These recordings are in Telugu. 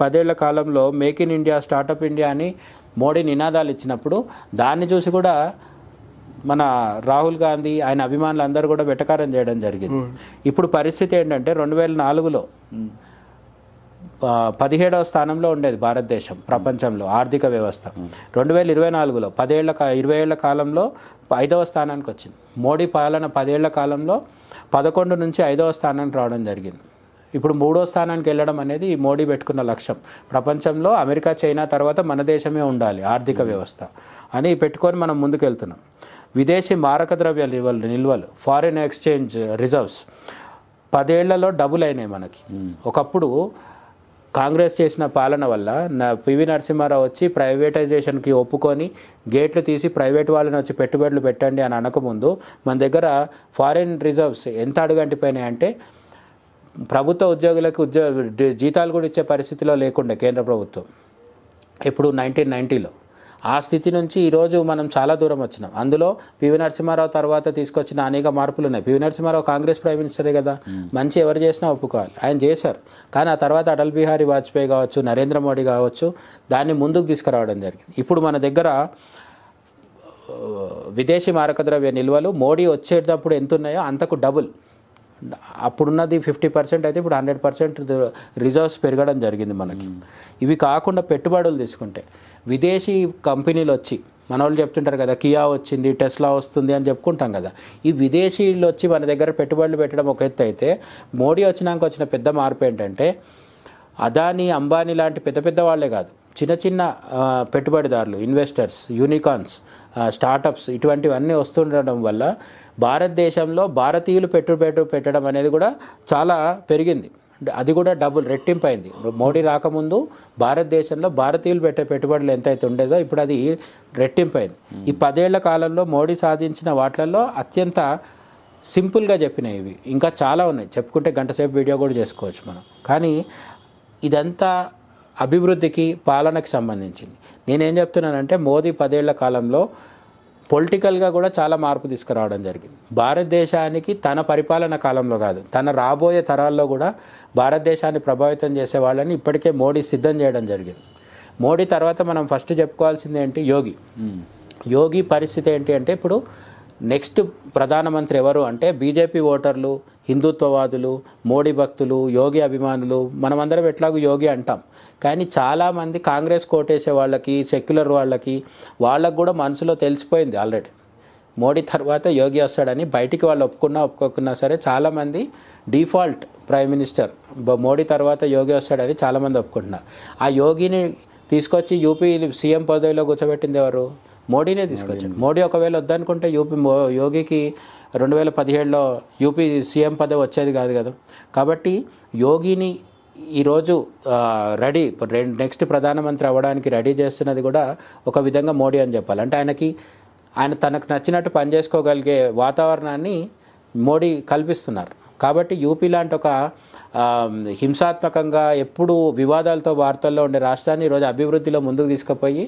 10 ఏళ్ల కాలంలో make in India, startup India అని మోడీ నినాదాలు ఇచ్చినప్పుడు దాన్ని చూసి కూడా మన రాహుల్ గాంధీ ఆయన అభిమానులు అందరూ కూడా వెటకారం చేయడం జరిగింది. ఇప్పుడు పరిస్థితి ఏంటంటే 2004లో 17వ స్థానంలో ఉండేది భారతదేశం ప్రపంచంలో ఆర్థిక వ్యవస్థ. 2024లో 20 ఏళ్ల కాలంలో 5వ స్థానానికి వచ్చింది. మోడీ పాలన 10 ఏళ్ల కాలంలో 11 నుంచి 5వ స్థానానికి రావడం జరిగింది. ఇప్పుడు 3వ స్థానానికి వెళ్ళడం అనేది మోడీ పెట్టుకున్న లక్ష్యం. ప్రపంచంలో అమెరికా, చైనా తర్వాత మన దేశమే ఉండాలి ఆర్థిక వ్యవస్థ అని పెట్టుకొని మనం ముందుకెళ్తున్నాం. విదేశీ మారక ద్రవ్య నిల్వలు ఫారిన్ ఎక్స్చేంజ్ రిజర్వ్స్ 10 ఏళ్లలో డబుల్ అయినాయి మనకి. ఒకప్పుడు కాంగ్రెస్ చేసిన పాలన వల్ల పివి నరసింహారావు వచ్చి ప్రైవేటైజేషన్కి ఒప్పుకొని గేట్లు తీసి ప్రైవేట్ వాళ్ళని వచ్చి పెట్టుబడులు పెట్టండి అని అనకముందు మన దగ్గర ఫారిన్ రిజర్వ్స్ ఎంత అడుగంటిపోయినాయి అంటే ప్రభుత్వ ఉద్యోగులకు జీతాలు కూడా ఇచ్చే పరిస్థితిలో లేకుండే కేంద్ర ప్రభుత్వం ఇప్పుడు 1990లో. ఆ స్థితి నుంచి ఈరోజు మనం చాలా దూరం వచ్చినాం. అందులో పివి నరసింహారావు తర్వాత తీసుకొచ్చిన అనేక మార్పులు ఉన్నాయి. పివి నరసింహారావు కాంగ్రెస్ ప్రైమ్ మినిస్టరే కదా, మంచి ఎవరు చేసినా ఒప్పుకోవాలి, ఆయన చేశారు. కానీ ఆ తర్వాత అటల్ బిహారీ వాజ్పేయి కావచ్చు, నరేంద్ర మోడీ కావచ్చు, దాన్ని ముందుకు తీసుకురావడం జరిగింది. ఇప్పుడు మన దగ్గర విదేశీ మారక ద్రవ్య నిల్వలు మోడీ వచ్చేటప్పుడు ఎంత ఉన్నాయో అంతకు డబుల్. అప్పుడున్నది 50% అయితే ఇప్పుడు 100% రిజర్వ్స్ పెరగడం జరిగింది మనకి. ఇవి కాకుండా పెట్టుబడులు తీసుకుంటే విదేశీ కంపెనీలు వచ్చి మన వాళ్ళు చెప్తుంటారు కదా, కియా వచ్చింది, టెస్లా వస్తుంది అని చెప్పుకుంటాం కదా. ఈ విదేశీయులు వచ్చి మన దగ్గర పెట్టుబడులు పెట్టడం ఒక ఎత్తు అయితే, మోడీ వచ్చినాక వచ్చిన పెద్ద మార్పు ఏంటంటే అదానీ, అంబానీ లాంటి పెద్ద పెద్ద వాళ్ళే కాదు, చిన్న చిన్న పెట్టుబడిదారులు, ఇన్వెస్టర్స్, యూనికార్న్స్, స్టార్టప్స్ ఇటువంటివన్నీ వస్తుండడం వల్ల భారతదేశంలో భారతీయులు పెట్టుబడి పెట్టడం అనేది కూడా చాలా పెరిగింది. అది కూడా డబుల్ రెట్టింపైంది. మోడీ రాకముందు భారతదేశంలో భారతీయులు పెట్టే పెట్టుబడులు ఎంతైతే ఉండేదో ఇప్పుడు అది రెట్టింపైంది. ఈ 10 ఏళ్ల కాలంలో మోడీ సాధించిన వాటిల్లో అత్యంత సింపుల్గా చెప్పినవి ఇవి. ఇంకా చాలా ఉన్నాయి, చెప్పుకుంటే గంటసేపు వీడియో కూడా చేసుకోవచ్చు మనం. కానీ ఇదంతా అభివృద్ధికి, పాలనకి సంబంధించింది. నేనేం చెప్తున్నానంటే మోదీ 10 ఏళ్ల కాలంలో పొలిటికల్గా కూడా చాలా మార్పు తీసుకురావడం జరిగింది. భారతదేశానికి తన పరిపాలన కాలంలో కాదు, తన రాబోయే తరాల్లో కూడా భారతదేశాన్ని ప్రభావితం చేసే వాళ్ళని ఇప్పటికే మోడీ సిద్ధం చేయడం జరిగింది. మోడీ తర్వాత మనం ఫస్ట్ చెప్పుకోవాల్సింది ఏంటి, యోగి పరిస్థితి ఏంటి అంటే ఇప్పుడు నెక్స్ట్ ప్రధానమంత్రి ఎవరు అంటే బీజేపీ ఓటర్లు, హిందుత్వవాదులు, మోడీ భక్తులు, యోగి అభిమానులు, మనమందరం ఎట్లాగూ యోగి అంటాం. కానీ చాలామంది కాంగ్రెస్ కోటేసే వాళ్ళకి, సెక్యులర్ వాళ్ళకు కూడా మనసులో తెలిసిపోయింది ఆల్రెడీ మోడీ తర్వాత యోగి వస్తాడని. బయటికి వాళ్ళు ఒప్పుకున్నా సరే చాలామంది డిఫాల్ట్ ప్రైమ్ మినిస్టర్ మోడీ తర్వాత యోగి వస్తాడని చాలామంది ఒప్పుకుంటున్నారు. ఆ యోగిని తీసుకొచ్చి యూపీ సీఎం పదవిలో కూర్చోబెట్టింది ఎవరు? మోడీనే తీసుకొచ్చాడు. మోడీ ఒకవేళ వద్దనుకుంటే యోగికి 2017లో యూపీ సీఎం పదవి వచ్చేది కాదు కదా. కాబట్టి యోగిని ఈరోజు నెక్స్ట్ ప్రధానమంత్రి అవ్వడానికి రెడీ చేస్తున్నది కూడా ఒక విధంగా మోడీ అని చెప్పాలి. అంటే ఆయన తనకు నచ్చినట్టు పనిచేసుకోగలిగే వాతావరణాన్ని మోడీ కల్పిస్తున్నారు. కాబట్టి యూపీ లాంటి ఒక హింసాత్మకంగా ఎప్పుడు వివాదాలతో వార్తల్లో ఉండే రాష్ట్రాన్ని ఈరోజు అభివృద్ధిలో ముందుకు తీసుకుపోయి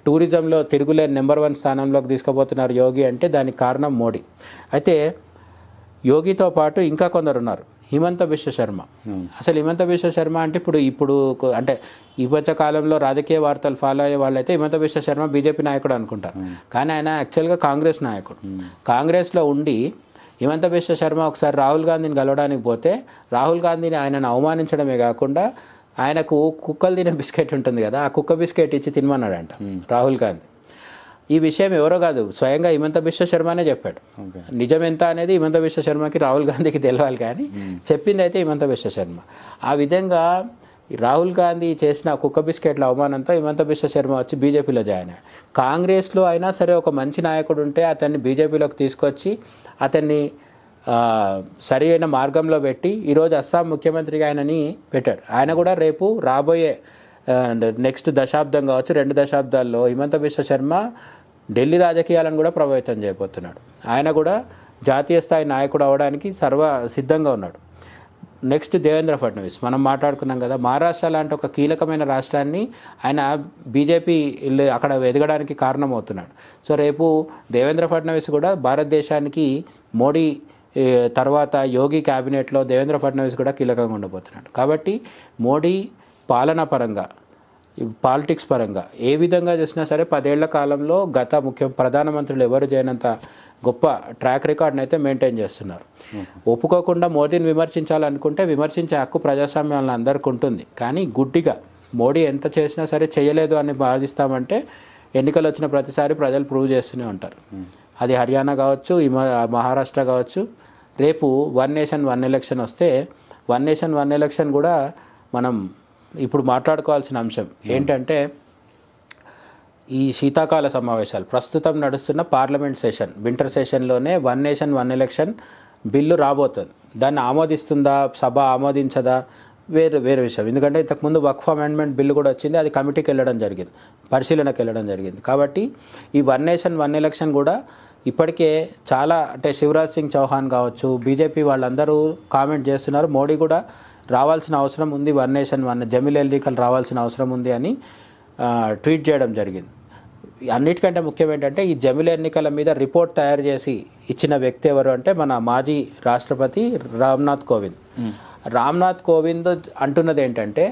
టూరిజంలో తిరుగులేని నెంబర్ 1 స్థానంలోకి తీసుకుపోతున్నారు యోగి అంటే దానికి కారణం మోడీ. అయితే యోగితో పాటు ఇంకా కొందరు ఉన్నారు. హిమంత బిశ్వ శర్మ. అసలు హిమంత బిశ్వ శర్మ అంటే ఇప్పుడు అంటే ఈ మధ్య కాలంలో రాజకీయ వార్తలు ఫాలో అయ్యే వాళ్ళైతే హిమంత బిశ్వ శర్మ బీజేపీ నాయకుడు అనుకుంటారు. కానీ ఆయన యాక్చువల్గా కాంగ్రెస్ నాయకుడు. కాంగ్రెస్లో ఉండి హిమంత బిశ్వ శర్మ ఒకసారి రాహుల్ గాంధీని కలవడానికి పోతే రాహుల్ గాంధీని ఆయనను అవమానించడమే కాకుండా ఆయనకు కుక్కలు తినే బిస్కెట్ ఉంటుంది కదా, ఆ కుక్క బిస్కెట్ ఇచ్చి తినమన్నాడంట రాహుల్ గాంధీ. ఈ విషయం ఎవరో కాదు, స్వయంగా హిమంత బిశ్వ శర్మనే చెప్పాడు. నిజం ఎంత అనేది హిమంత బిశ్వ శర్మకి, రాహుల్ గాంధీకి తెలియాలి, కానీ చెప్పింది అయితే హిమంత బిశ్వ శర్మ. ఆ విధంగా రాహుల్ గాంధీ చేసిన కుక్క బిస్కెట్ల అవమానంతో హిమంత బిశ్వ శర్మ వచ్చి బీజేపీలో జాయిన్ అయ్యాడు. కాంగ్రెస్లో అయినా సరే ఒక మంచి నాయకుడు ఉంటే అతన్ని బీజేపీలోకి తీసుకొచ్చి అతన్ని సరి అయిన మార్గంలో పెట్టి ఈరోజు అస్సాం ముఖ్యమంత్రిగా ఆయనని పెట్టాడు. ఆయన కూడా రేపు రాబోయే నెక్స్ట్ దశాబ్దం కావచ్చు, 2 దశాబ్దాల్లో హిమంత బిశ్వ శర్మ ఢిల్లీ రాజకీయాలను కూడా ప్రభావితం చేయబోతున్నాడు. ఆయన కూడా జాతీయ స్థాయి నాయకుడు అవడానికి సిద్ధంగా ఉన్నాడు. నెక్స్ట్ దేవేంద్ర ఫడ్నవీస్, మనం మాట్లాడుకున్నాం కదా, మహారాష్ట్ర లాంటి ఒక కీలకమైన రాష్ట్రాన్ని ఆయన బీజేపీ అక్కడ ఎదగడానికి కారణమవుతున్నాడు. సో రేపు దేవేంద్ర ఫడ్నవీస్ కూడా భారతదేశానికి మోడీ తర్వాత యోగి క్యాబినెట్లో దేవేంద్ర ఫడ్నవీస్ కూడా కీలకంగా ఉండబోతున్నాడు. కాబట్టి మోడీ పాలనా పరంగా పాలిటిక్స్ పరంగా ఏ విధంగా చూసినా సరే 10 ఏళ్ల కాలంలో గత ప్రధానమంత్రులు ఎవరు చేయనంత గొప్ప ట్రాక్ రికార్డ్ని అయితే మెయింటైన్ చేస్తున్నారు. ఒప్పుకోకుండా మోదీని విమర్శించాలనుకుంటే విమర్శించే హక్కు ప్రజాస్వామ్యంలో అందరికీ ఉంటుంది. కానీ గుడ్డిగా మోడీ ఎంత చేసినా సరే చేయలేదు అని భావిస్తామంటే ఎన్నికలు వచ్చిన ప్రతిసారి ప్రజలు ప్రూవ్ చేస్తూనే ఉంటారు. అది హర్యానా కావచ్చు, మహారాష్ట్ర కావచ్చు. రేపు 1 నేషన్ 1 ఎలక్షన్ వస్తే 1 నేషన్ 1 ఎలక్షన్ కూడా మనం ఇప్పుడు మాట్లాడుకోవాల్సిన అంశం ఏంటంటే ఈ శీతాకాల సమావేశాలు ప్రస్తుతం నడుస్తున్న పార్లమెంట్ సెషన్ వింటర్ సెషన్లోనే 1 నేషన్ 1 ఎలక్షన్ బిల్లు రాబోతుంది. దాన్ని ఆమోదిస్తుందా సభ ఆమోదించదా వేరే విషయం. ఎందుకంటే ఇంతకుముందు వక్ఫ్ అమెండ్మెంట్ బిల్లు కూడా వచ్చింది, అది కమిటీకి వెళ్ళడం జరిగింది, పరిశీలనకు వెళ్ళడం జరిగింది. కాబట్టి ఈ 1 నేషన్ 1 ఎలక్షన్ కూడా ఇప్పటికే చాలా అంటే శివరాజ్ సింగ్ చౌహాన్ కావచ్చు, బీజేపీ వాళ్ళందరూ కామెంట్ చేస్తున్నారు మోడీ కూడా రావాల్సిన అవసరం ఉంది, 1 నేషన్ 1 జమిల్ ఎన్నికలు రావాల్సిన అవసరం ఉంది అని ట్వీట్ చేయడం జరిగింది. అన్నిటికంటే ముఖ్యం ఏంటంటే ఈ జమిల్ ఎన్నికల మీద రిపోర్ట్ తయారు చేసి ఇచ్చిన వ్యక్తి ఎవరు అంటే మన మాజీ రాష్ట్రపతి రామ్నాథ్ కోవింద్. రామ్నాథ్ కోవింద్ అంటున్నది ఏంటంటే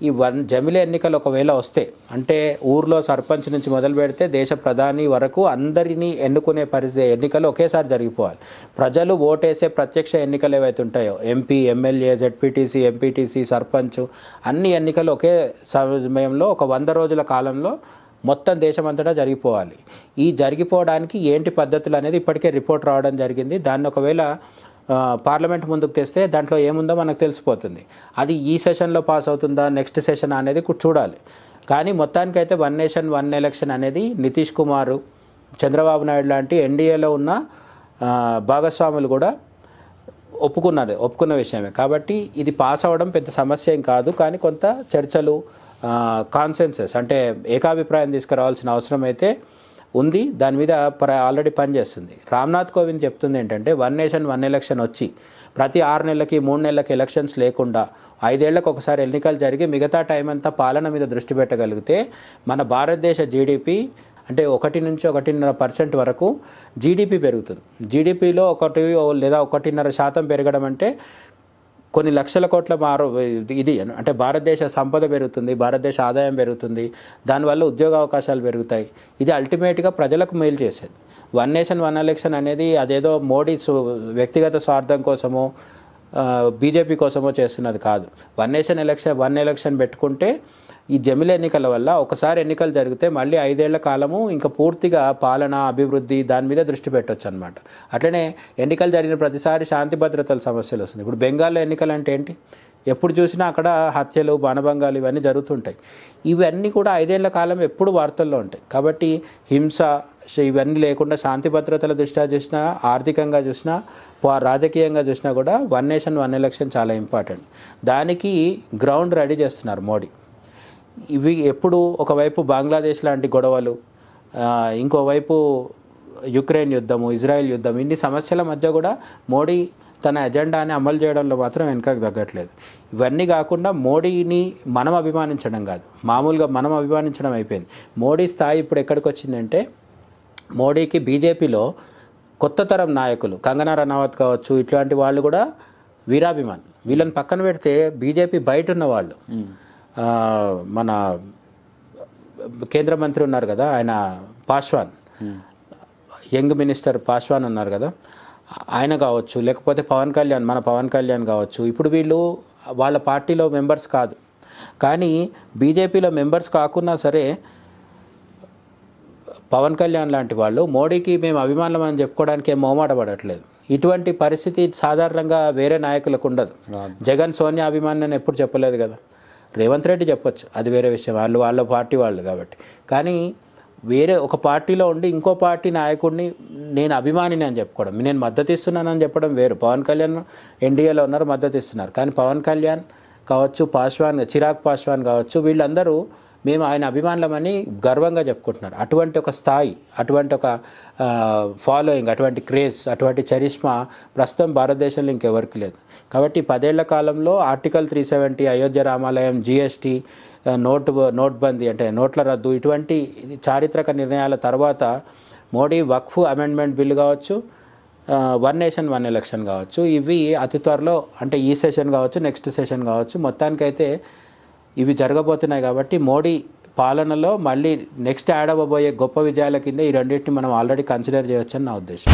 ఈ జమిలి ఎన్నికలు ఒకవేళ వస్తే అంటే ఊర్లో సర్పంచ్ నుంచి మొదలు పెడితే దేశ ప్రధాని వరకు అందరినీ ఎన్నుకునే ఎన్నికలు ఒకేసారి జరిగిపోవాలి. ప్రజలు ఓటేసే ప్రత్యక్ష ఎన్నికలు ఏవైతే ఉంటాయో MP, MLA, ZPTC, MPTC, sarpanch అన్ని ఎన్నికలు ఒకే సమయంలో ఒక 100 రోజుల కాలంలో మొత్తం దేశమంతటా జరిగిపోవాలి. ఈ జరిగిపోవడానికి ఏంటి పద్ధతులు అనేది ఇప్పటికే రిపోర్ట్ రావడం జరిగింది. దాన్ని ఒకవేళ పార్లమెంట్ ముందుకు తెస్తే దాంట్లో ఏముందో మనకు తెలిసిపోతుంది. అది ఈ సెషన్లో పాస్ అవుతుందా నెక్స్ట్ సెషన్ అనేది చూడాలి. కానీ మొత్తానికైతే 1 నేషన్ 1 ఎలక్షన్ అనేది నితీష్ కుమార్, చంద్రబాబు నాయుడు లాంటి ఎన్డీఏలో ఉన్న భాగస్వాములు కూడా ఒప్పుకున్న విషయమే. కాబట్టి ఇది పాస్ అవ్వడం పెద్ద సమస్య ఏం కాదు. కానీ కొంత చర్చలు, కాన్సెన్సస్ అంటే ఏకాభిప్రాయం తీసుకురావాల్సిన అవసరం అయితే ఉంది. దాని మీద ఆల్రెడీ పనిచేస్తుంది. రామ్నాథ్ కోవింద్ చెప్తుంది ఏంటంటే 1 నేషన్ 1 ఎలక్షన్ వచ్చి ప్రతి 6 నెలలకి 3 నెలలకి ఎలక్షన్స్ లేకుండా 5 ఏళ్లకు ఒకసారి ఎన్నికలు జరిగి మిగతా టైం అంతా పాలన మీద దృష్టి పెట్టగలిగితే మన భారతదేశ జీడిపి అంటే 1 నుంచి 1.5% వరకు జీడిపి పెరుగుతుంది. జీడిపిలో 1 లేదా 1.5% పెరగడం అంటే కొన్ని లక్షల కోట్ల ఇది అంటే భారతదేశ సంపద పెరుగుతుంది, భారతదేశ ఆదాయం పెరుగుతుంది, దానివల్ల ఉద్యోగ అవకాశాలు పెరుగుతాయి. ఇది అల్టిమేట్గా ప్రజలకు మేలు చేసేది. 1 నేషన్ 1 ఎలక్షన్ అనేది అదేదో మోడీ వ్యక్తిగత స్వార్థం కోసమో బీజేపీ కోసమో చేస్తున్నది కాదు. 1 నేషన్ 1 ఎలక్షన్ పెట్టుకుంటే ఈ జమిలి ఎన్నికల వల్ల ఒకసారి ఎన్నికలు జరిగితే మళ్ళీ 5 ఏళ్ల కాలము ఇంకా పూర్తిగా పాలన, అభివృద్ధి దాని మీద దృష్టి పెట్టవచ్చు అనమాట. అట్లనే ఎన్నికలు జరిగిన ప్రతిసారి శాంతి భద్రతల సమస్యలు వస్తుంది. ఇప్పుడు బెంగాల్లో ఎన్నికలు అంటే ఏంటి? ఎప్పుడు చూసినా అక్కడ హత్యలు, బాణభంగాలు ఇవన్నీ జరుగుతుంటాయి. ఇవన్నీ కూడా 5 ఏళ్ల కాలం ఎప్పుడు వార్తల్లో ఉంటాయి. కాబట్టి హింస ఇవన్నీ లేకుండా శాంతి భద్రతల దృష్ట్యా చూసినా, ఆర్థికంగా చూసినా, రాజకీయంగా చూసినా కూడా 1 నేషన్ 1 ఎలక్షన్ చాలా ఇంపార్టెంట్. దానికి గ్రౌండ్ రెడీ చేస్తున్నారు మోడీ. ఇవి ఎప్పుడు ఒకవైపు బంగ్లాదేశ్ లాంటి గొడవలు, ఇంకోవైపు యుక్రెయిన్ యుద్ధము, ఇజ్రాయెల్ యుద్ధం, ఇన్ని సమస్యల మధ్య కూడా మోడీ తన ఎజెండాని అమలు చేయడంలో మాత్రం వెనకకు తగ్గట్లేదు. ఇవన్నీ కాకుండా మోడీని మనం అభిమానించడం కాదు, మామూలుగా మనం అభిమానించడం అయిపోయింది. మోడీ స్థాయి ఇప్పుడు ఎక్కడికి వచ్చిందంటే మోడీకి బీజేపీలో కొత్త తరం నాయకులు కంగనా రనౌత్ కావచ్చు, ఇట్లాంటి వాళ్ళు కూడా వీరాభిమాన్. వీళ్ళని పక్కన పెడితే బీజేపీ బయట ఉన్న వాళ్ళు, మన కేంద్ర మంత్రి ఉన్నారు కదా ఆయన పాస్వాన్, యంగ్ మినిస్టర్ పాస్వాన్ ఉన్నారు కదా ఆయన కావచ్చు, లేకపోతే మన పవన్ కళ్యాణ్ కావచ్చు. ఇప్పుడు వీళ్ళు వాళ్ళ పార్టీలో మెంబర్స్ కాదు, కానీ బీజేపీలో మెంబర్స్ కాకున్నా సరే పవన్ కళ్యాణ్ లాంటి వాళ్ళు మోడీకి మేము అభిమానులం అని చెప్పుకోవడానికి ఏం మొహమాట పడట్లేదు. ఇటువంటి పరిస్థితి సాధారణంగా వేరే నాయకులకు ఉండదు. జగన్ సోనియా అభిమాని అని ఎప్పుడు చెప్పలేదు కదా. రేవంత్ రెడ్డి చెప్పొచ్చు, అది వేరే విషయం, వాళ్ళ పార్టీ వాళ్ళు కాబట్టి. కానీ వేరే ఒక పార్టీలో ఉండి ఇంకో పార్టీ నాయకుడిని నేను అభిమానిని అని చెప్పుకోవడం, నేను మద్దతు ఇస్తున్నానని చెప్పడం వేరు. పవన్ కళ్యాణ్ ఎన్డీఏలో ఉన్నారు, మద్దతు ఇస్తున్నారు. కానీ పవన్ కళ్యాణ్ కావచ్చు, చిరాగ్ పాస్వాన్ కావచ్చు, వీళ్ళందరూ మేము ఆయన అభిమానులమని గర్వంగా చెప్పుకుంటున్నారు. అటువంటి ఒక స్థాయి, అటువంటి ఒక ఫాలోయింగ్, అటువంటి క్రేజ్, అటువంటి చరిష్మా ప్రస్తుతం భారతదేశంలో ఇంకెవరికి లేదు. కాబట్టి 10 ఏళ్ల కాలంలో ఆర్టికల్ 370, అయోధ్య రామాలయం, జీఎస్టీ, నోట్బందీ అంటే నోట్ల రద్దు, ఇటువంటి చారిత్రక నిర్ణయాల తర్వాత మోడీ వక్ఫ్ అమెండ్మెంట్ బిల్లు కావచ్చు, 1 నేషన్ 1 ఎలక్షన్ కావచ్చు, ఇవి అతి త్వరలో అంటే ఈ సెషన్ కావచ్చు, నెక్స్ట్ సెషన్ కావచ్చు, మొత్తానికైతే ఇవి జరగబోతున్నాయి. కాబట్టి మోడీ పాలనలో మళ్ళీ నెక్స్ట్ యాడ్ అవ్వబోయే గొప్ప విజయాల కింద ఈ రెండింటిని మనం ఆల్రెడీ కన్సిడర్ చేయొచ్చని నా ఉద్దేశం.